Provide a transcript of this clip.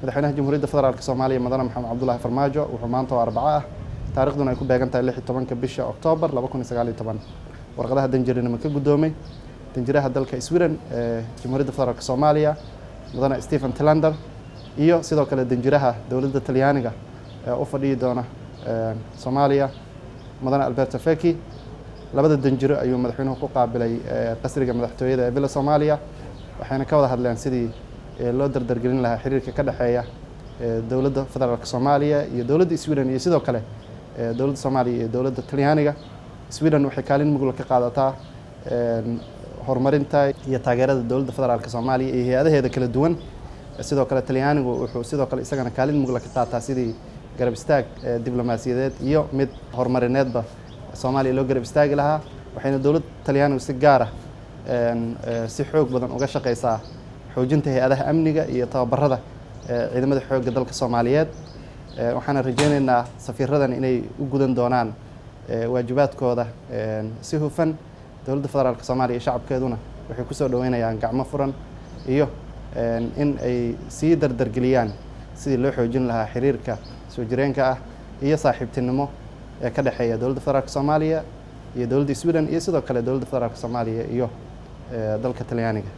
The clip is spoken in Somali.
madaxweynaha Jamhuuriyadda Federaalka Soomaaliya Mudane Maxamed Cabdullaahi Farmaajo wuxuu maanta oo Arbaco ah taariikhduna ay ku beegan tahay 16 bisha Oktoobar 2019 warqadaha danjirinimo ka gudoomay danjiraha dalka Sweden Jamhuuriyadda Federaalka Soomaaliya Mudane Stephen Tillander iyo sidoo kale danjiraha dowladda Talyaaniga u fadhiyi doona Soomaaliya Mudane Alberto Feki labada danjiro ayuu madaxweynuhu ku qaabilay qasriga madaxtooyada ee Villa Soomaaliya waxayna ka wada hadleen sidii loo dardargelin lahaa xiriirka ka dhaxeeya dowladda federaalka Soomaaliya iyo dowladda Sweden iyo sidoo kale dowladda Soomaaliya iyo dowladda Talyaaniga Sweden waxay kaalin mug ka qaadataa horumarinta iyo taageerada dowladda federaalka Soomaaliya iyo hay'adaheeda kala duwan sidoo kale Talyaanigu wuxuu sidoo kale isagana kaalin mug ka qaataa sidii garab istaag diblomaasiyadeed iyo mid horumarineedba Soomaaliya loo garab istaagi lahaa waxayna dowladda Talyaanigu si gaar ah si xoog badan uga shaqeysaa xoojinta hay'adaha amniga iyo tababarada ciidamada xoogga dalka Soomaaliyeed waxaan rajaynaynaa safiiradan inay u gudan doonaan waajibaadkooda si hufan dowladda federaalka Soomaaliya iyo shacabkeeduna waxay ku soo dhaweynayaan gacmo furan iyo in ay sii dardargeliyaan sidii loo xoojin lahaa xiriirka soo jireenka ah iyo saaxiibtinimo ka dhaxeeya dowladda federaalka Soomaaliya iyo dowladda Sweden iyo sidoo kale dowladda federaalka Soomaaliya iyo dalka Talyaaniga